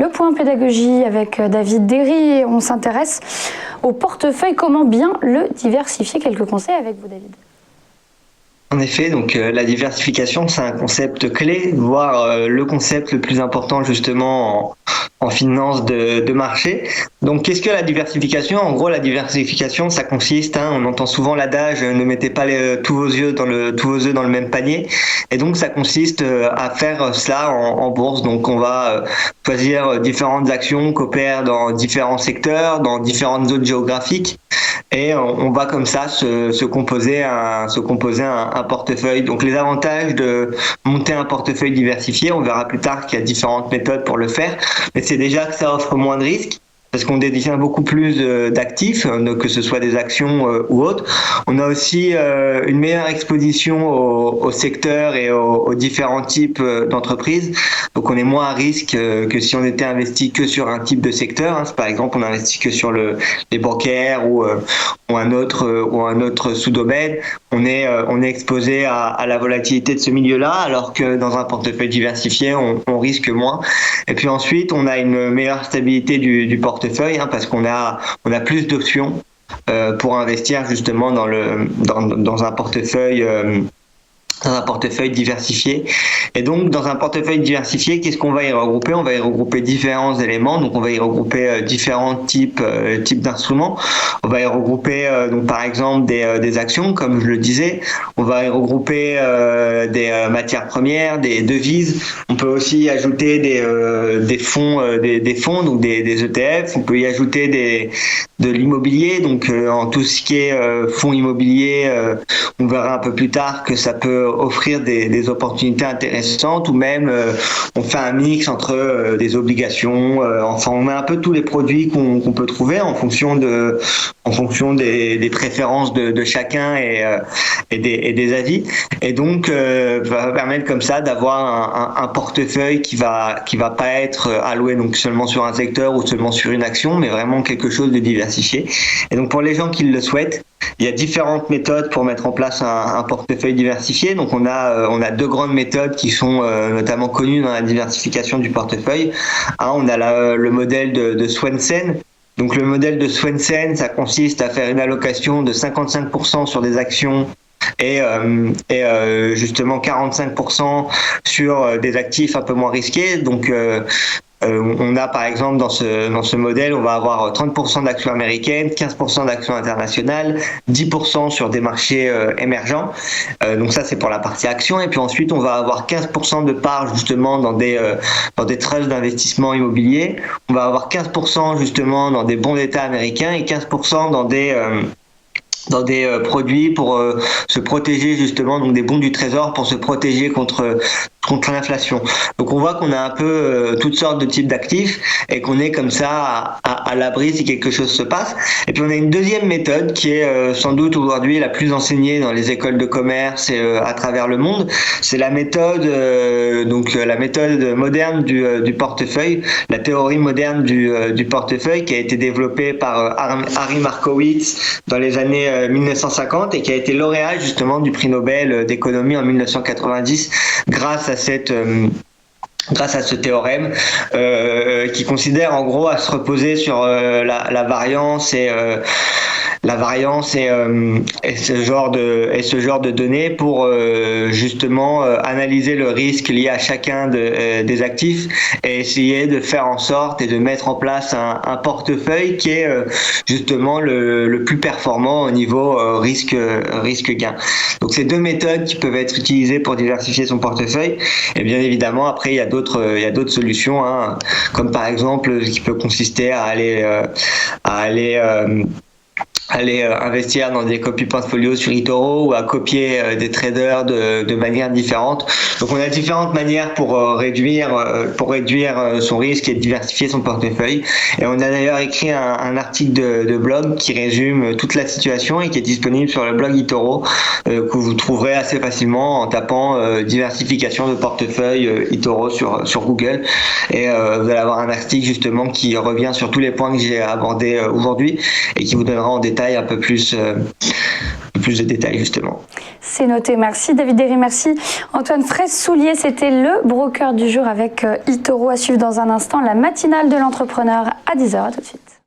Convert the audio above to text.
Le point pédagogie avec David Derry et on s'intéresse au portefeuille. Comment bien le diversifier? Quelques conseils avec vous, David. En effet, donc la diversification, c'est un concept clé, voire le concept le plus important justement en finance de marché. Donc, qu'est-ce que la diversification? En gros, la diversification, ça consiste, on entend souvent l'adage, ne mettez pas tous vos œufs dans le même panier. Et donc, ça consiste à faire cela en bourse. Donc, on va choisir différentes actions qui opèrent dans différents secteurs, dans différentes zones géographiques. Et on va comme ça se composer un portefeuille. Donc les avantages de monter un portefeuille diversifié, on verra plus tard qu'il y a différentes méthodes pour le faire, mais c'est déjà que ça offre moins de risques, parce qu'on détient beaucoup plus d'actifs, que ce soit des actions ou autres. On a aussi une meilleure exposition au secteur et aux différents types d'entreprises. Donc on est moins à risque que si on était investi que sur un type de secteur. Par exemple, on investit que sur les bancaires ou un autre sous-domaine. On est exposé à la volatilité de ce milieu-là, alors que dans un portefeuille diversifié, on risque moins. Et puis ensuite, on a une meilleure stabilité du portefeuille, parce qu'on a plus d'options pour investir justement dans un portefeuille diversifié. Et donc, dans un portefeuille diversifié, qu'est-ce qu'on va y regrouper? On va y regrouper différents éléments. Donc, on va y regrouper différents types d'instruments. On va y regrouper, donc, par exemple, des actions, comme je le disais. On va y regrouper des matières premières, des devises. On peut aussi y ajouter des fonds, donc des ETF. On peut y ajouter de l'immobilier. Donc, en tout ce qui est fonds immobiliers, on verra un peu plus tard que ça peut offrir des opportunités intéressantes, ou même on fait un mix entre des obligations, enfin on met un peu tous les produits qu'on peut trouver en fonction des préférences de chacun et des avis, et donc va permettre comme ça d'avoir un portefeuille qui va pas être alloué donc seulement sur un secteur ou seulement sur une action, mais vraiment quelque chose de diversifié. Et donc pour les gens qui le souhaitent, il y a différentes méthodes pour mettre en place un portefeuille diversifié. Donc on a deux grandes méthodes qui sont notamment connues dans la diversification du portefeuille. On a le modèle de Swensen. Donc le modèle de Swensen, ça consiste à faire une allocation de 55% sur des actions et justement 45% sur des actifs un peu moins risqués. Donc on a par exemple dans ce modèle, on va avoir 30% d'actions américaines, 15% d'actions internationales, 10% sur des marchés émergents. Donc ça c'est pour la partie action, et puis ensuite on va avoir 15% de parts justement dans des trusts d'investissement immobilier. On va avoir 15% justement dans des bons d'État américains et 15% dans des produits pour se protéger justement, donc des bons du trésor pour se protéger contre l'inflation. Donc on voit qu'on a un peu toutes sortes de types d'actifs et qu'on est comme ça à l'abri si quelque chose se passe. Et puis on a une deuxième méthode qui est sans doute aujourd'hui la plus enseignée dans les écoles de commerce et à travers le monde. C'est la méthode la méthode moderne du portefeuille, la théorie moderne du portefeuille, qui a été développée par Harry Markowitz dans les années 1950 et qui a été lauréat justement du prix Nobel d'économie en 1990 grâce à ce théorème qui considère en gros à se reposer sur la variance et ce genre de données pour justement analyser le risque lié à chacun des actifs et essayer de faire en sorte et de mettre en place un portefeuille qui est justement le plus performant au niveau risque-gain. Donc c'est deux méthodes qui peuvent être utilisées pour diversifier son portefeuille, et bien évidemment après il y a d'autres solutions, comme par exemple qui peut consister à aller investir dans des copy portfolios sur eToro ou à copier des traders de manière différente. Donc on a différentes manières pour réduire son risque et diversifier son portefeuille. Et on a d'ailleurs écrit un article de blog qui résume toute la situation et qui est disponible sur le blog eToro, que vous trouverez assez facilement en tapant diversification de portefeuille eToro sur Google. Et vous allez avoir un article justement qui revient sur tous les points que j'ai abordés aujourd'hui et qui vous donnera en détail un peu plus de détails justement. C'est noté. Merci David Derry, merci Antoine Fraisse-Soulier. C'était le broker du jour avec eToro. À suivre dans un instant la matinale de l'entrepreneur à 10h. À tout de suite.